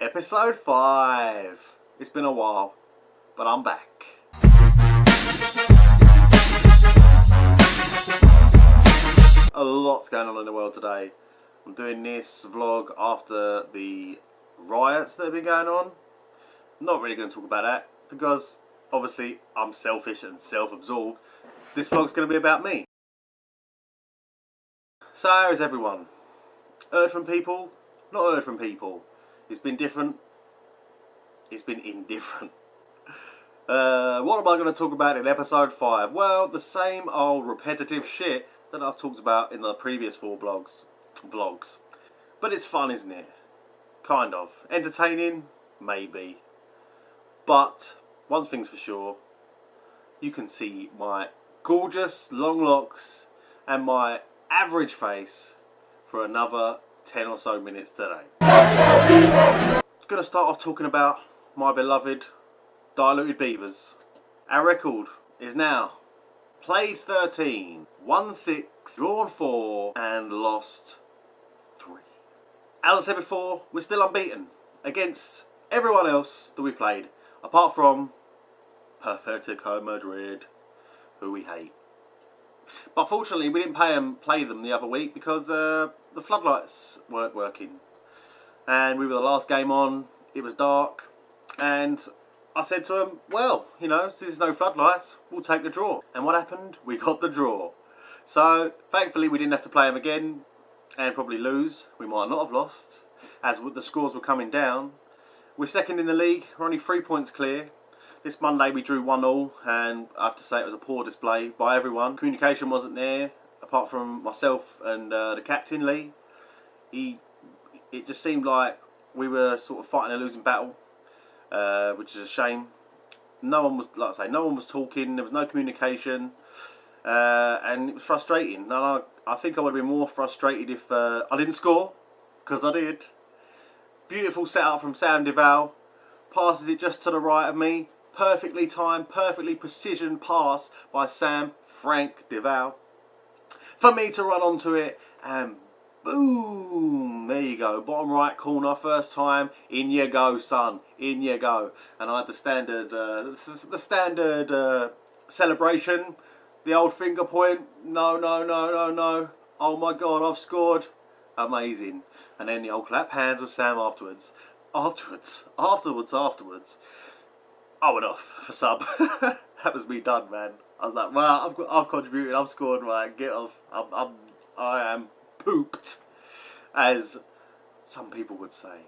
Episode 5. It's been a while, but I'm back. A lot's going on in the world today. I'm doing this vlog after the riots that have been going on. I'm not really going to talk about that because obviously I'm selfish and self-absorbed. This vlog's going to be about me. So how is everyone? Heard from people? Not heard from people. It's been different. It's been indifferent. What am I going to talk about in episode 5? Well, the same old repetitive shit that I've talked about in the previous 4 vlogs. But it's fun, isn't it? Kind of. Entertaining? Maybe. But one thing's for sure. You can see my gorgeous long locks and my average face for another 10 or so minutes today. I'm going to start off talking about my beloved Diluted Beavers. Our record is now played 13, won 6, drawn 4 and lost 3. As I said before, we're still unbeaten against everyone else that we played, apart from Perfectico Madrid, who we hate. But fortunately we didn't play them the other week because the floodlights weren't working. And we were the last game on, it was dark, and I said to him, well, you know, since there's no floodlights, we'll take the draw. And what happened? We got the draw. So thankfully we didn't have to play them again and probably lose. We might not have lost as the scores were coming down. We're second in the league, we're only 3 points clear. This Monday we drew 1-1 and I have to say it was a poor display by everyone. Communication wasn't there, apart from myself and the captain, Lee. It just seemed like we were sort of fighting a losing battle, which is a shame. No one was, like I say, no one was talking, there was no communication, and it was frustrating. And I think I would have been more frustrated if I didn't score, because I did. Beautiful setup from Sam Duval, passes it just to the right of me. Perfectly timed, perfectly precision pass by Sam Frank Duval. For me to run onto it and boom, there you go, bottom right corner, first time, in you go son, in you go. And I had the standard celebration, the old finger point, no, oh my god, I've scored, amazing. And then the old clap hands with Sam afterwards. I went off for sub. That was me done, man. I was like, well, I've contributed, I've scored, right, get off. I am pooped, as some people would say.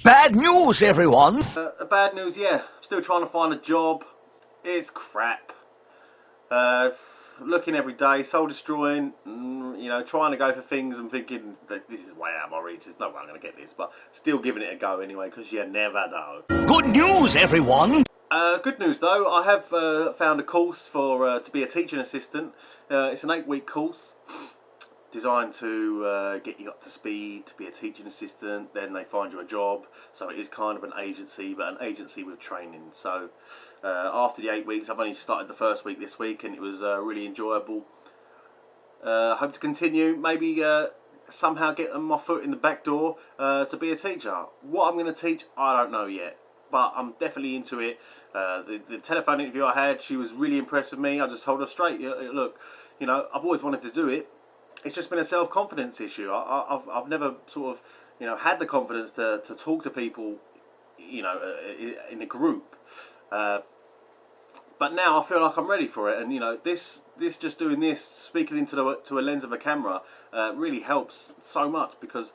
Bad news, everyone! Bad news, yeah. Still trying to find a job. It's crap. Looking every day, soul destroying, you know, trying to go for things and thinking that this is way out of my reach, there's no way I'm going to get this, but still giving it a go anyway, because you never know. Good news, everyone! Good news though, I have found a course for to be a teaching assistant. It's an 8-week course designed to get you up to speed to be a teaching assistant. Then they find you a job, so it is kind of an agency, but an agency with training. So after the 8 weeks, I've only started the first week this week, and it was really enjoyable. Hope to continue, maybe somehow get my foot in the back door to be a teacher. What I'm going to teach, I don't know yet, but I'm definitely into it. The telephone interview I had, she was really impressed with me. I just told her straight, look, you know, I've always wanted to do it. It's just been a self-confidence issue. I've never sort of, you know, had the confidence to talk to people, you know, in a group. But now I feel like I'm ready for it, and you know, this just doing this, speaking into to a lens of a camera, really helps so much, because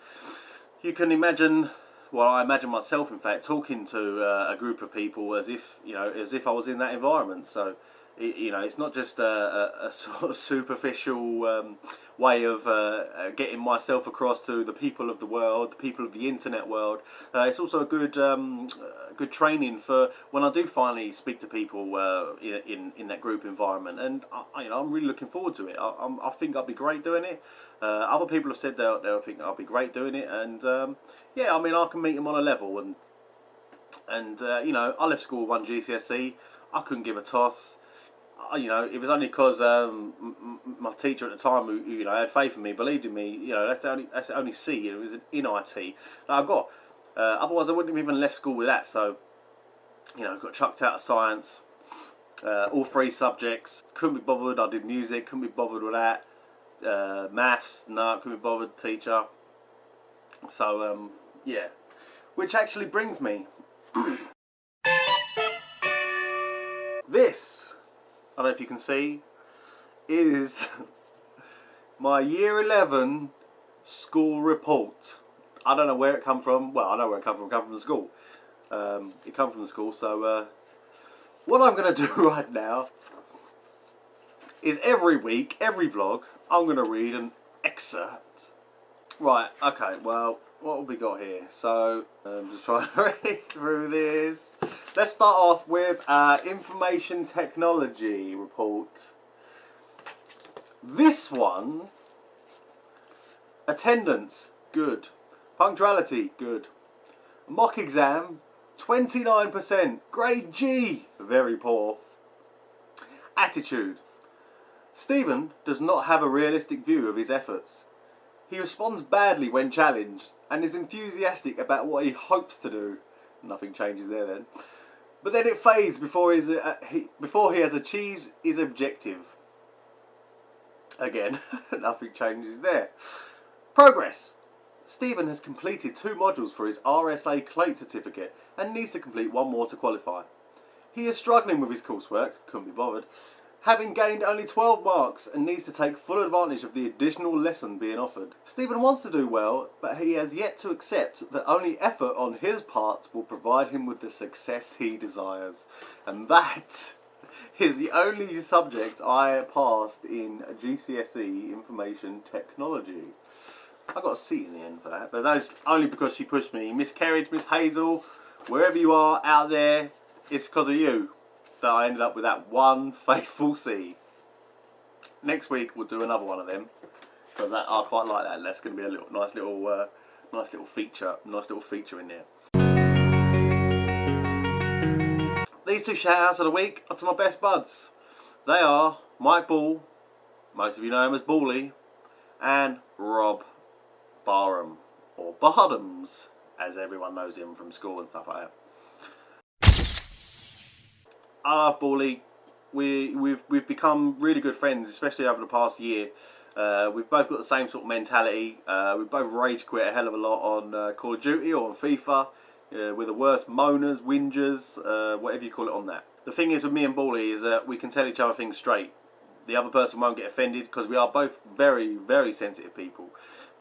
you can imagine. Well, I imagine myself, in fact, talking to a group of people as if, you know, as if I was in that environment. So, you know, it's not just a sort of superficial way of getting myself across to the people of the world, the people of the internet world. It's also a good good training for when I do finally speak to people in that group environment. And you know, I'm really looking forward to it. I think I'll be great doing it. Other people have said they'll think I'll be great doing it, and yeah, I mean, I can meet them on a level, and you know, I left school with 1 GCSE. I couldn't give a toss. You know, it was only because my teacher at the time, who you know had faith in me, believed in me. You know, that's the only C. It was in IT. Now, I've got Otherwise I wouldn't have even left school with that. So, you know, got chucked out of science, all 3 subjects. Couldn't be bothered. I did music, couldn't be bothered with that. Maths, no, couldn't be bothered, teacher. So, yeah. Which actually brings me this, I don't know if you can see, is my year 11 school report. I don't know where it come from. Well, I know where it come from. It come from the school. It come from the school. So what I'm going to do right now is every week, every vlog, I'm going to read an excerpt. Right, okay, well, what have we got here? So, I'm just trying to read through this. Let's start off with information technology report. This one, attendance, good. Punctuality, good. Mock exam, 29%. Grade G, very poor. Attitude. Stephen does not have a realistic view of his efforts. He responds badly when challenged and is enthusiastic about what he hopes to do. Nothing changes there then. But then it fades before he has achieved his objective. Again, nothing changes there. Progress. Stephen has completed 2 modules for his RSA Clate certificate and needs to complete 1 more to qualify. He is struggling with his coursework, couldn't be bothered, having gained only 12 marks and needs to take full advantage of the additional lesson being offered. Stephen wants to do well, but he has yet to accept that only effort on his part will provide him with the success he desires. And that is the only subject I passed in GCSE Information Technology. I got a C in the end for that, but that's only because she pushed me. Miss Kerridge, Miss Hazel, wherever you are out there, it's because of you that I ended up with that one faithful C. Next week we'll do another one of them because I quite like that. That's going to be a nice little feature in there. These 2 shout-outs of the week are to my best buds. They are Mike Ball, most of you know him as Bally, and Rob Barham, or Bardoms, as everyone knows him from school and stuff like that. I love Bally. We've become really good friends, especially over the past year. We've both got the same sort of mentality. We both rage quit a hell of a lot on Call of Duty or on FIFA. We're the worst moaners, whingers, whatever you call it on that. The thing is with me and Bally is that we can tell each other things straight. The other person won't get offended because we are both very, very sensitive people.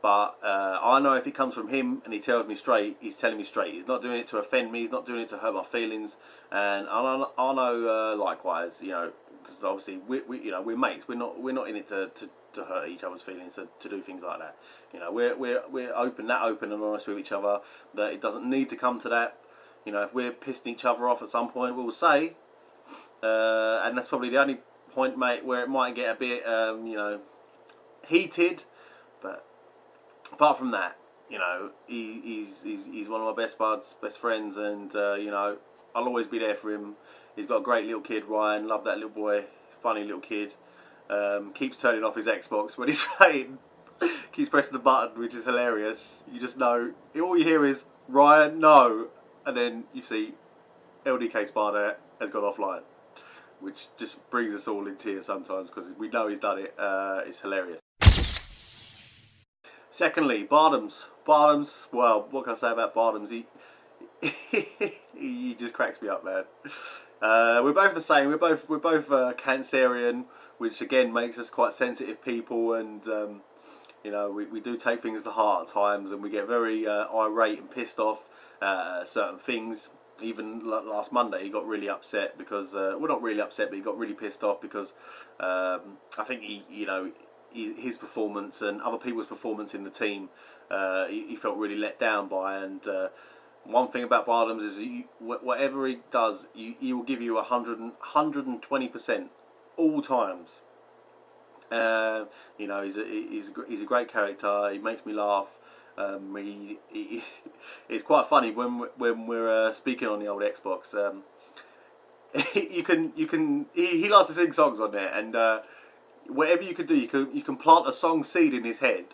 But I know if it comes from him and he tells me straight, he's telling me straight. He's not doing it to offend me. He's not doing it to hurt my feelings. And I know likewise, you know, because obviously we're mates. We're not in it to hurt each other's feelings, to do things like that. You know, we're open and honest with each other. That it doesn't need to come to that. You know, if we're pissing each other off at some point, we'll say. And that's probably the only point, mate, where it might get a bit, you know, heated. But apart from that, you know, he's one of my best buds, best friends, and you know, I'll always be there for him. He's got a great little kid, Ryan. Love that little boy, funny little kid. Keeps turning off his Xbox when he's playing. Keeps pressing the button, which is hilarious. You just know, all you hear is Ryan, no, and then you see LDK Spider has gone offline, which just brings us all in tears sometimes because we know he's done it. It's hilarious. Secondly, Bardoms. Bardoms, well, what can I say about Bardoms? He just cracks me up, man. We're both the same. We're both Cancerian, which again makes us quite sensitive people, and you know, we do take things to heart at times, and we get very irate and pissed off at certain things. Even last Monday, he got really upset because, well, not really upset, but he got really pissed off because I think his performance and other people's performance in the team, he felt really let down by. And one thing about Bardoms is whatever he does, he will give you 120% all times. You know, he's a great character. He makes me laugh. It's quite funny when we're speaking on the old Xbox. He likes to sing songs on there, and whatever you can do, you can plant a song seed in his head,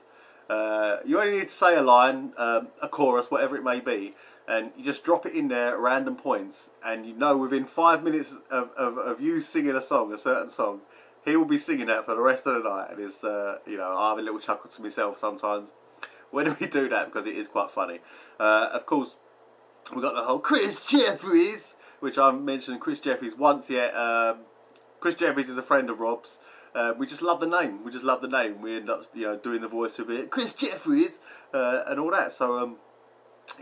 You only need to say a line, a chorus, whatever it may be, and you just drop it in there at random points, and you know within 5 minutes of you singing a song, a certain song, he will be singing that for the rest of the night. And it's, you know, I have a little chuckle to myself sometimes when we do that, because it is quite funny. Of course, we got the whole Chris Jeffries, which I've mentioned Chris Jeffries once yet. Chris Jeffries is a friend of Rob's. We just love the name. We just love the name. We end up, you know, doing the voice of it, Chris Jeffries, and all that. So,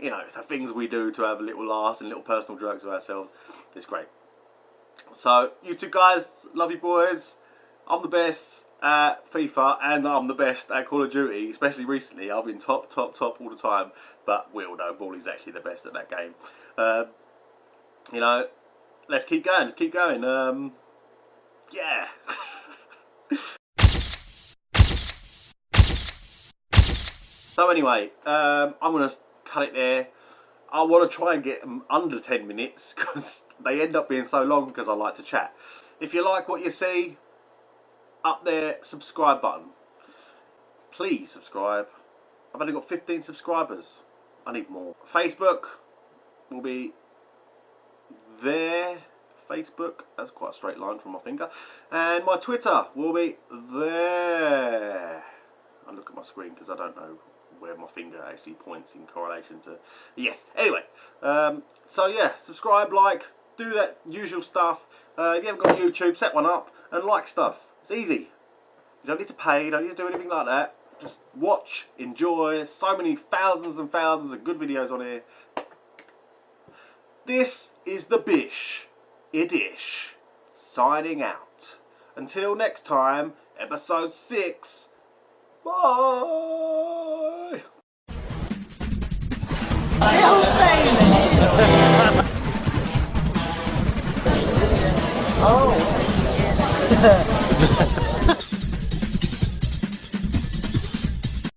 you know, the things we do to have a little laughs and little personal jokes of ourselves, it's great. So, you two guys, love you boys. I'm the best at FIFA, and I'm the best at Call of Duty, especially recently. I've been top all the time, but we all know Bally's actually the best at that game. You know, let's keep going. Let's keep going. Yeah. So anyway, I'm going to cut it there. I want to try and get them under 10 minutes because they end up being so long because I like to chat. If you like what you see, up there, subscribe button. Please subscribe. I've only got 15 subscribers. I need more. Facebook will be there. Facebook, that's quite a straight line from my finger. And my Twitter will be there. I look at my screen because I don't know where my finger actually points in correlation to... Yes, anyway. So yeah, subscribe, like, do that usual stuff. If you haven't got YouTube, set one up and like stuff. It's easy. You don't need to pay, you don't need to do anything like that. Just watch, enjoy. So many thousands and thousands of good videos on here. This is the Bish Edish signing out. Until next time, episode 6. Bye. Oh.